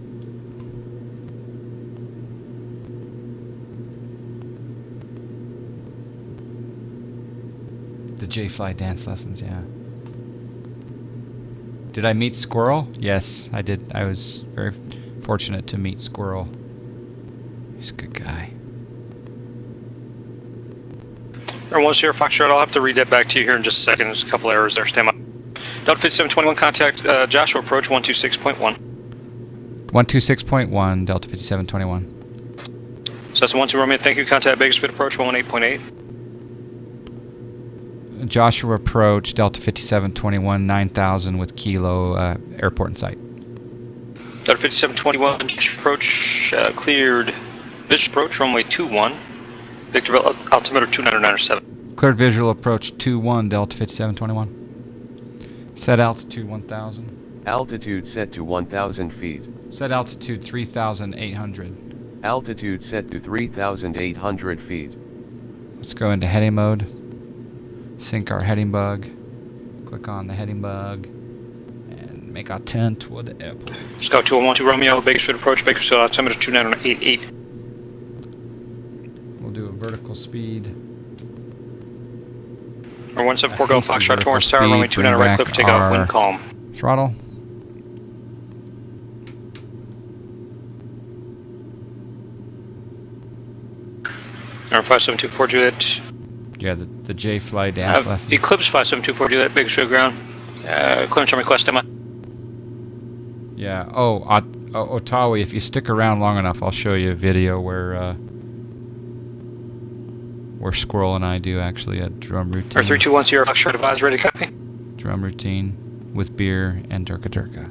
A: The J-Fly dance lessons, yeah. Did I meet Squirrel? Yes, I did. I was very fortunate to meet Squirrel. He's a good guy.
D: Or once here, Foxtrot, I'll have to read that back to you here in just a second. There's a couple errors there. Stand by. Delta 5721, contact Joshua approach 126.1.
A: 126.1, Delta 5721.
D: So that's 12 Romeo. Thank you. Contact Bakersfield approach 118.8.
A: Joshua approach, Delta 5721, 9000 with Kilo, airport in sight.
D: Delta 5721, approach cleared. Visual approach, runway 21. Victorville, altimeter 2997.
A: Cleared visual approach 21, Delta 5721. Set altitude 1000.
C: Altitude set to 1,000 feet.
A: Set altitude 3,800.
C: Altitude set to 3,800 feet.
A: Let's go into heading mode. Sync our heading bug. Click on the heading bug. And make our turn toward the airport.
D: Scout 2112 Romeo, Bakersfield approach, Bakersfield, altimeter 2988.
A: We'll do a vertical speed.
D: Or 174 Golf Foxtrot, Torrance Tower, runway 29 right, clip, takeoff, wind calm.
A: Throttle.
D: Or 5724 Juliet.
A: Yeah, the J-Fly dance lessons.
D: Eclipse 5724 Juliet, Bakersfield ground. Clearance on request, Emma.
A: Yeah. Oh, Otawi, if you stick around long enough, I'll show you a video where Squirrel and I do actually a drum routine.
D: Or 3210 Foxtrot, advise, ready, copy.
A: Drum routine with beer and Durka Durka.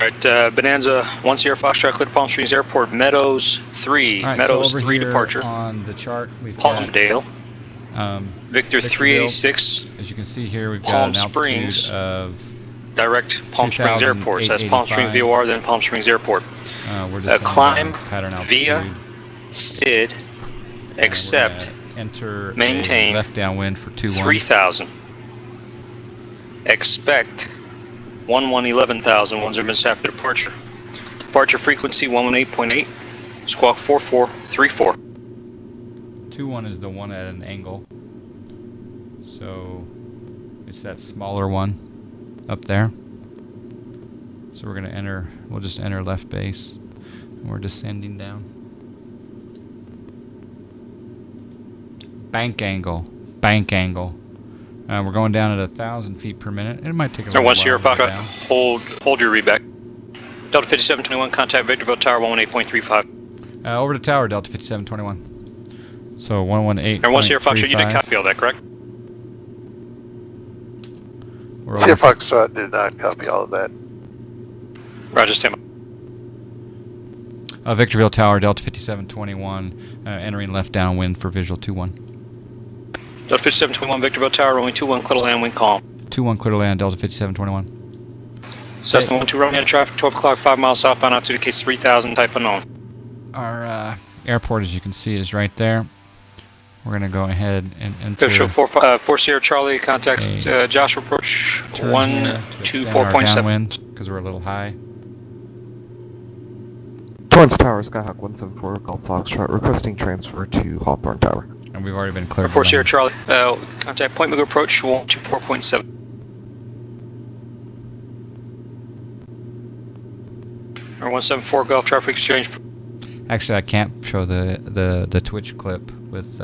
D: Alright, Bonanza 10 Foxtrot, clear Palm Springs Airport, Meadows 3.
A: Right,
D: Meadows
A: so over
D: 3
A: here
D: departure.
A: on the chart, we've
D: Palmdale.
A: got
D: Victor 386.
A: As you can see here, we've
D: Palm
A: got an
D: Springs,
A: altitude of
D: direct Palm Springs Airport. So that's Palm Springs VOR, then Palm Springs Airport.
A: we're just
D: climb
A: pattern altitude.
D: via SID, accept,
A: enter
D: maintain,
A: a left downwind for 21.
D: 3,000. Expect 11,000, 10 minutes after departure. Departure frequency 118.8, squawk 4434.
A: 21 is the one at an angle. So it's that smaller one up there. So we're going to enter, we'll just enter left base. And we're descending down. Bank angle. Bank angle. We're going down at 1,000 feet per minute. It might take a little while.
D: Sierra
A: to go
D: Fox,
A: down.
D: hold your readback. Delta 5721, contact Victorville Tower 118.35.
A: Over to tower, Delta 5721. So 118.35.
D: And Sierra Fox, you did copy all that, correct?
J: Sierra Fox did not copy all of that.
D: Roger, stand by.
A: Victorville Tower, Delta 5721, entering left downwind for visual 21.
D: Delta 5721, Victorville Tower, only 21, clear to land, wind calm.
A: 21, clear to land, Delta 5721.
D: Cessna 12, running out of traffic, 12 o'clock, 5 miles southbound, altitude case 3,000, type unknown.
A: Our airport, as you can see, is right there. We're going to go ahead and enter.
D: Show 4 Sierra Charlie, contact Joshua approach 124.7.
A: Because we're a little high.
G: Torrance Tower, Skyhawk 174, Golf Foxtrot, requesting transfer to Hawthorne Tower.
A: And we've already been cleared.
D: 4 Sierra Charlie, contact Point Mugu approach 124.7. Or 174 Gulf Traffic Exchange.
A: Actually, I can't show the Twitch clip with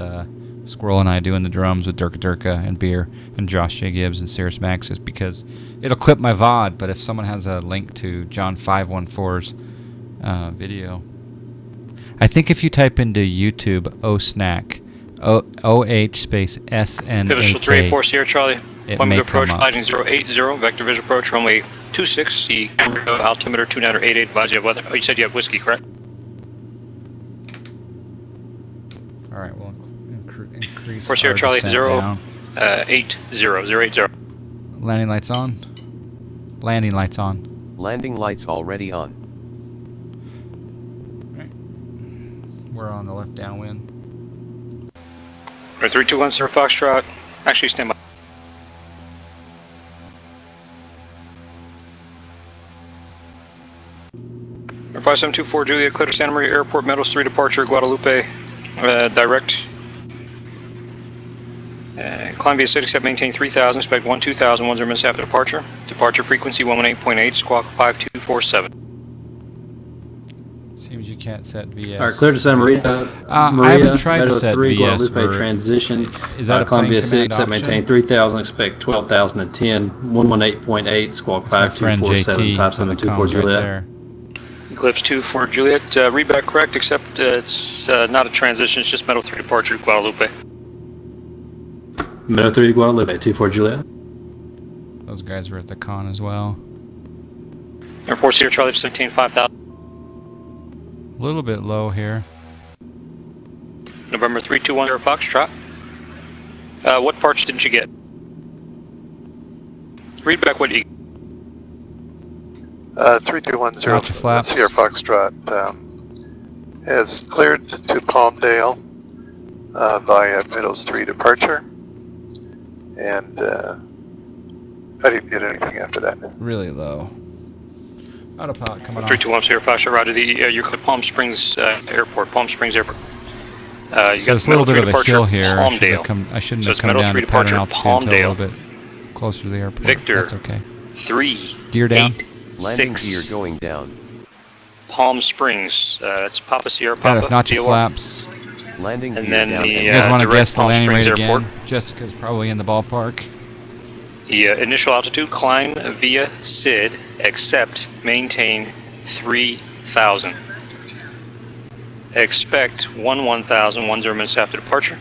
A: Squirrel and I doing the drums with Durka Durka and Beer and Josh J. Gibbs and Cirrus Maxis because it'll clip my VOD, but if someone has a link to John 514's video, I think if you type into YouTube OSNAC, OH space SNAK,
D: Pivotal 384 Sierra Charlie,
A: it
D: Point
A: may
D: Mugu approach
A: come up.
D: flighting 080, vector visual approach runway 26, the altimeter 2988, advise you have weather. Oh, you said you have whiskey, correct?
A: Alright, we'll increase
D: 4 Sierra
A: our
D: Charlie,
A: descent
D: 080, 080.
A: Landing lights on. Landing lights on.
C: Landing lights already on.
A: We're on the left downwind.
D: 321 Sierra Foxtrot, actually stand by. Or 5724 Juliet, clear to Santa Maria Airport, Meadows 3 departure, Guadalupe, direct. Climb via 6, except maintain 3,000, expect 12,000, 10 minutes after departure. Departure frequency 118.8, squawk 5247.
A: Seems you can't set VS.
K: Alright, clear to Santa Maria.
A: I haven't tried to
K: Meadow
A: set
K: 3,
A: VS
K: Guadalupe
A: for...
K: transition.
A: Is that a
K: climb
A: plane
K: via
A: command
K: 6, set
A: option?
K: maintain 3,000, expect 12,010, 118.8, squawk
A: That's my friend
K: 5247,
A: JT,
K: 5724
A: right
K: Juliet.
A: there.
D: Eclipse 2 for Juliet, readback correct, except it's not a transition, it's just Meadow 3 departure, Guadalupe.
K: Meadow 3 Guadalupe, 24 Juliet.
A: Those guys were at the con as well.
D: Air Force Sierra Charlie, just maintain 5,000.
A: A little bit low here.
D: November 321 Sierra Foxtrot. What parts didn't you get? Readback what you
J: 3210 Sierra Foxtrot has cleared to Palmdale via Meadows 3 departure. And I didn't get anything after that.
A: Really low. Autopilot coming on.
D: 321 Sierra Foxtrot, roger. You're clear Palm Springs Airport, Palm Springs Airport. You
A: So
D: got
A: it's a little bit of a hill here.
D: Palmdale.
A: I shouldn't
D: So
A: have
D: it's
A: come
D: Meadows
A: down
D: 3
A: to pattern
D: departure,
A: altitude until a little
D: Palmdale.
A: bit closer to the airport.
D: Victor.
A: That's okay.
D: 3.
A: Gear down.
D: 8,
C: Landing
D: 6.
C: gear going down.
D: Palm Springs. That's Papa Sierra
A: Got
D: Papa.
A: a notch of
D: DOR.
A: flaps.
C: Landing
D: And
C: gear
D: then
C: down.
D: the,
A: You guys want to
D: direct
A: guess the
D: Palm
A: landing
D: Springs
A: rate
D: Airport.
A: again? Jessica's probably in the ballpark.
D: The initial altitude climb via SID, accept, maintain 3,000. Expect 11,000, 10 minutes after departure.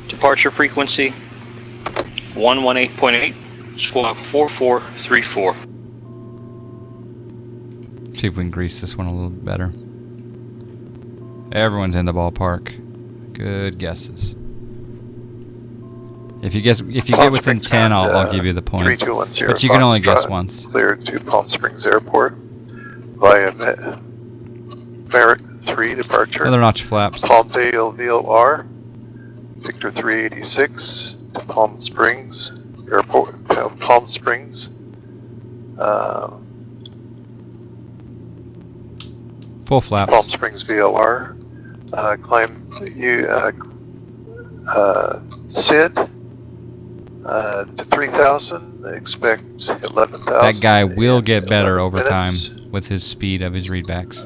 D: Departure frequency 118.8, squawk 4434.
A: See if we can grease this one a little bit better. Everyone's in the ballpark. Good guesses. If you get within 10, I'll give you the points.
J: 321
A: But you can only guess
J: Foxtrot,
A: once.
J: Cleared to Palm Springs Airport via 3 departure.
A: Another notch flaps.
J: Palmdale VOR. Victor 386 to Palm Springs Airport. Palm Springs.
A: Full flaps.
J: Palm Springs VOR. Climb SID to 3,000. Expect 11,000.
A: That guy will get better
J: 11
A: over time
J: minutes.
A: with his speed of his readbacks.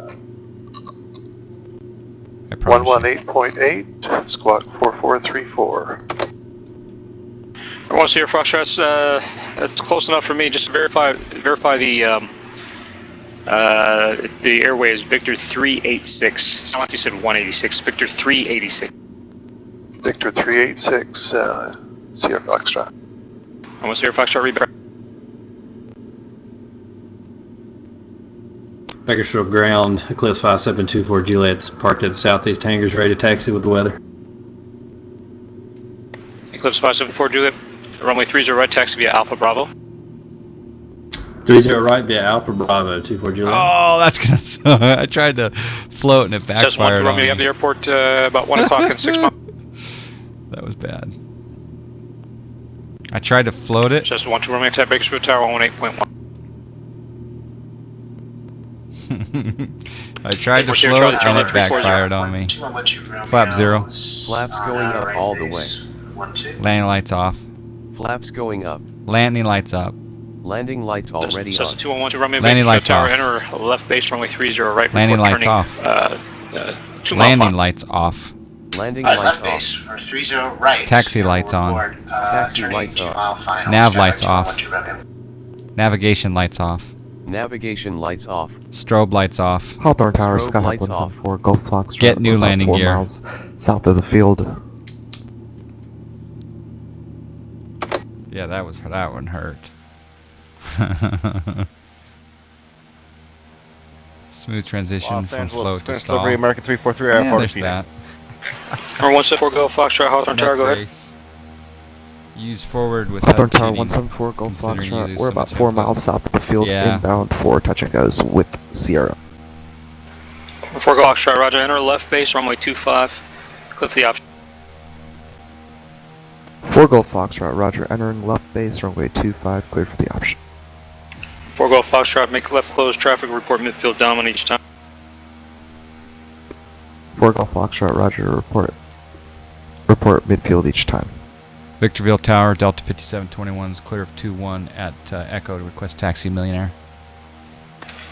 A: I promise you.
J: 118.8. Squawk 4434.
D: I want to see your Foxtrot. That's close enough for me. Just to verify the airway is Victor 386. Sound like you said 186. Victor 386.
J: Victor 386. Sierra Foxtrot.
D: I want to see your Foxtrot read.
K: Bakersfield ground, Eclipse 5724 Juliet's parked at the southeast hangars, ready to taxi with the weather.
D: Eclipse 574 Juliet. Runway 30 right, taxi via Alpha Bravo.
K: 30 right via Alpha Bravo 24 Juliet.
A: Oh, that's gonna. I tried to float and it
D: Just one
A: backfired on
D: Romeo,
A: me.
D: you have the airport about 1 o'clock and 6 miles.
A: That was bad. I tried to float it.
D: Just 1 2 Romeo, tap Bakersfield Tower 118.1.
A: I tried to float and it backfired on me. Flap 0.
C: Flaps going up all the way.
A: Landing lights off.
C: Flaps going up.
A: Landing lights up.
C: Landing lights already
D: Just
C: on.
D: 2112 Romeo,
A: Landing
D: Bakersfield
A: lights
D: Tower,
A: off.
D: enter left base runway 30 right.
A: Landing
D: report
A: lights
D: turning,
A: off.
D: 2
A: Landing
D: mile
A: lights off.
C: Landing lights
L: left base
C: off.
L: for 30 right.
A: Taxi lights on.
C: Taxi
L: Turning
C: lights
L: 2
C: off.
L: mile final.
A: Nav
L: Skyline
A: lights off.
L: 212 Romeo.
A: Navigation lights off.
C: Navigation lights off.
A: Strobe lights off.
G: Hawthorne Tower,
C: Strobe
G: Skyhawk
C: lights off.
G: 174, Golf Foxtrot.
A: Get new
G: We're about
A: landing
G: 4
A: gear.
G: miles south of the field.
A: Yeah, that one hurt. Smooth transition
M: Los
A: from
M: Angeles,
A: float to
M: Spence
A: stall.
M: Delivery, American 343,
A: Yeah,
M: Airport
A: there's
M: feeding.
A: that.
D: Or 174 Go, Foxtrot, Hawthorne Tower, go ahead.
A: Race. Use forward with
G: Hawthorne Tower
A: cheating,
G: 174, Golf
A: considering you
G: Foxtrot.
A: lose
G: We're
A: so
G: about
A: much
G: 4
A: info.
G: miles south of the field,
A: Yeah.
G: inbound for touch and goes with Sierra.
D: 4 Go, Foxtrot, roger, enter left base runway 25. Clip the option.
G: 4 Golf Foxtrot, roger, entering left base, runway 25, cleared for the option.
D: 4 Go, Foxtrot, make left close traffic, report midfield dominant each time.
G: 4 Golf Foxtrot, roger, report midfield each time.
A: Victorville Tower, Delta 5721 is clear of 2-1 at Echo to request taxi Millionaire.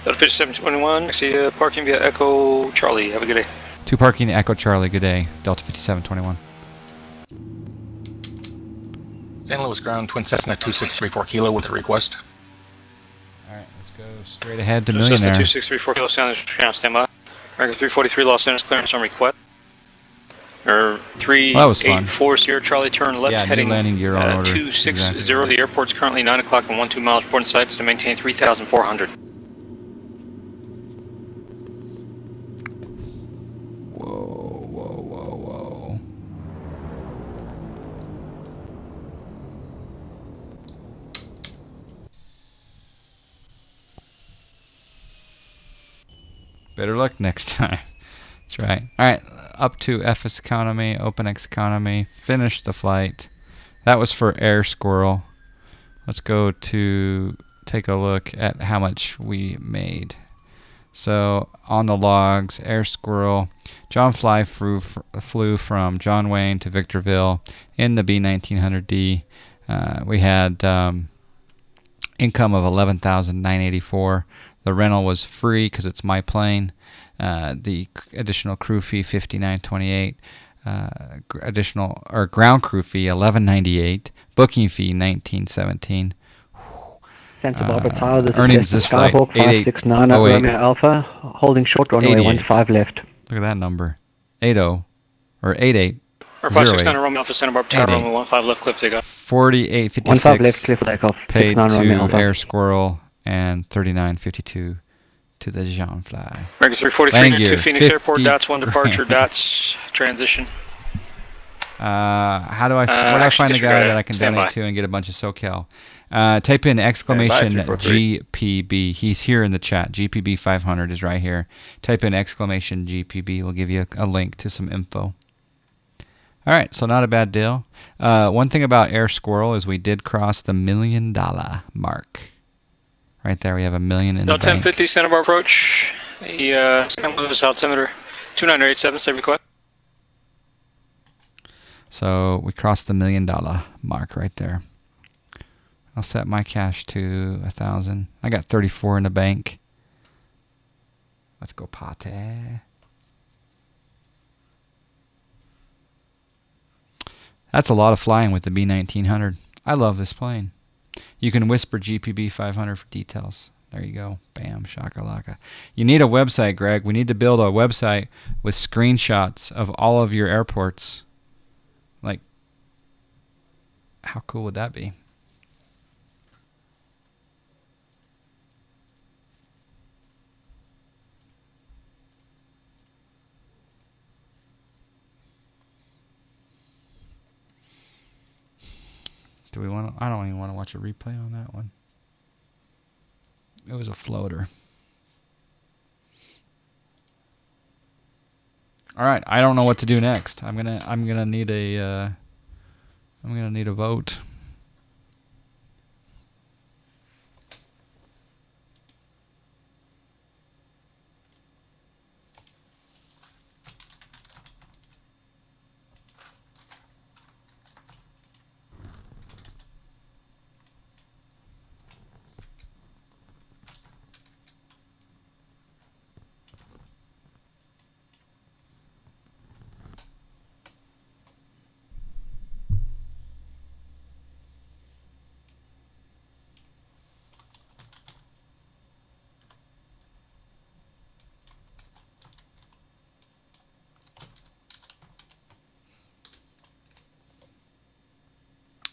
D: Delta 5721, see parking via Echo Charlie. Have a good day.
A: 2 parking Echo Charlie, good day. Delta 5721.
I: St. Louis ground, Twin Cessna 2634 Kilo with a request.
A: Alright, let's go straight ahead to
D: Cessna
A: Millionaire.
D: 2634 Kilo, stand by. American 343 Los Angeles clearance on request. Or
A: Well, that was fun.
D: 384 Sierra Charlie, turn left
A: Yeah, new
D: heading
A: landing gear on order.
D: 260.
A: Exactly right.
D: The airport's currently 9 o'clock and 12 miles. Important sites to maintain 3,400.
A: Whoa. Better luck next time. That's right. Alright, up to FS economy, OpenX economy, finish the flight. That was for Air Squirrel. Let's go to take a look at how much we made. So on the logs, Air Squirrel, John Fly flew from John Wayne to Victorville in the B1900D. We had income of $11,984. The rental was free because it's my plane. The additional crew fee $59.28. Additional or ground crew fee $11.98. Booking fee $19.17.
N: Santa Barbara Tower, this is
A: earnings
N: Cessna
A: this flight,
N: Skyhawk 569 at
A: 8808.
N: Romeo Alpha, holding short runway 15 left.
A: Look at that number. 80 or 88.
D: Or 569 Romeo Alpha, Santa Barbara Tower, runway 15 left, clip takeoff.
A: 4856.
N: 15 left, cliff takeoff.
A: Paid
N: 69
A: to
N: Romeo Alpha.
A: Air Squirrel and 39.52 to the Jean Fly.
D: American 343
A: Landing
D: to
A: gear,
D: Phoenix Airport,
A: 50
D: DOTS 1 departure,
A: grand.
D: DOTS transition.
A: How do I? Where do I find the guy that I can donate to and get a bunch of SoCal? Type in exclamation GPB. He's here in the chat. GPB 500 is right here. Type in exclamation GPB. We'll give you a link to some info. All right, so not a bad deal. One thing about Air Squirrel is we did cross the $1 million mark. Right there, we have $1 million in the bank.
D: 1050 Santa Barbara approach. The San Luis altimeter 2987. Save request.
A: So we crossed the $1 million mark right there. I'll set my cash to 1,000. I got 34 in the bank. Let's go party. That's a lot of flying with the B1900. I love this plane. You can whisper GPB 500 for details. There you go. Bam, shakalaka. You need a website, Greg. We need to build a website with screenshots of all of your airports. Like, how cool would that be? Do we want to? I don't even want to watch a replay on that one. It was a floater. All right, I don't know what to do next. I'm gonna need a vote.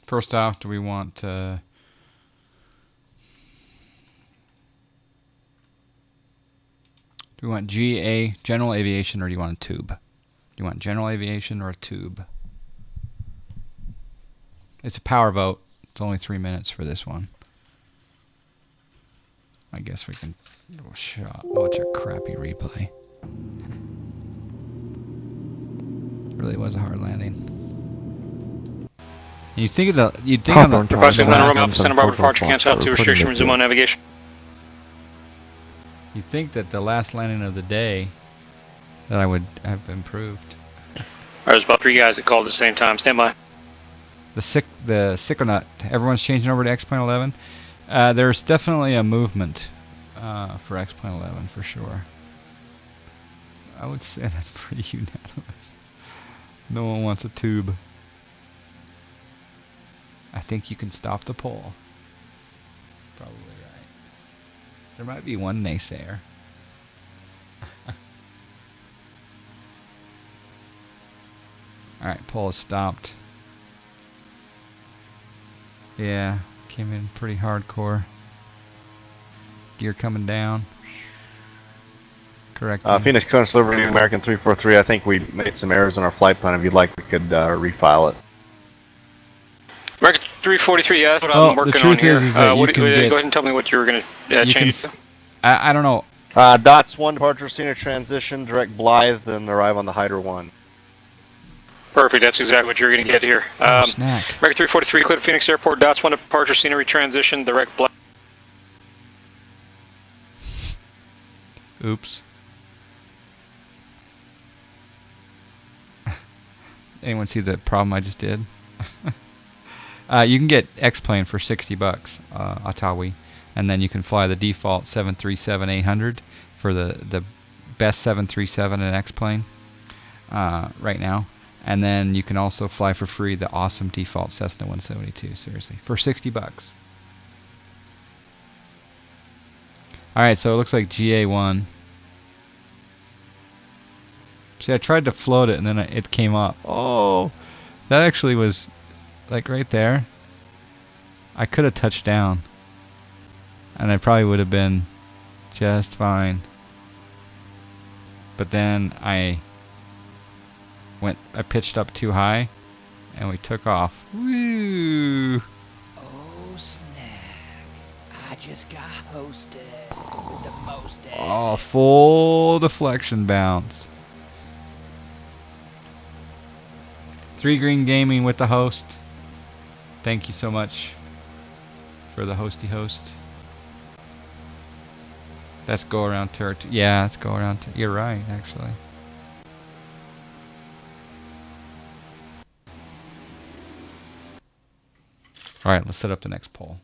A: First off, do we want GA, general aviation, or do you want a tube? Do you want general aviation or a tube? It's a power vote. It's only 3 minutes for this one. I guess we can watch a crappy replay. Really was a hard landing. You think on the
D: Santa Barbara departure, cancel out to restriction, resume on navigation.
A: You think that the last landing of the day that I would have improved.
D: There's about 3 guys that called at the same time. Stand by.
A: The Sickonaut. Everyone's changing over to X-Plane 11. There's definitely a movement for X-Plane 11 for sure. I would say that's pretty unanimous. No one wants a tube. I think you can stop the poll. Probably right. There might be one naysayer. Alright, poll is stopped. Yeah, came in pretty hardcore. Gear coming down. Correct.
L: Phoenix Coast Liberty American 343, I think we made some errors in our flight plan. If you'd like, we could refile it.
D: American 343, yeah, that's what I'm working on here.
A: Is that
D: go ahead and tell me what you were going to change.
A: I don't know.
L: Dots 1 departure, scenic transition, direct Blythe, then arrive on the Hyder 1.
D: Perfect, that's exactly what you're going to get here.
A: Snack.
D: American 343, clear to Phoenix Airport, Dots 1 departure, scenery transition, direct Blythe.
A: Oops. Anyone see the problem I just did? You can get X-Plane for $60, Atawi, and then you can fly the default 737-800 for the best 737 in X-Plane right now. And then you can also fly for free the awesome default Cessna 172, seriously, for $60. Alright, so it looks like GA1. See, I tried to float it and then it came up. Oh, that actually was like right there. I could have touched down and I probably would have been just fine. But then I pitched up too high And we took off. Woo!
B: Oh, snap. I just got hosted with the most.
A: Oh, full deflection bounce. 3 Green Gaming with the host. Thank you so much for the hosty host. That's go around territory. Yeah, that's go around. You're right, actually. All right, let's set up the next poll.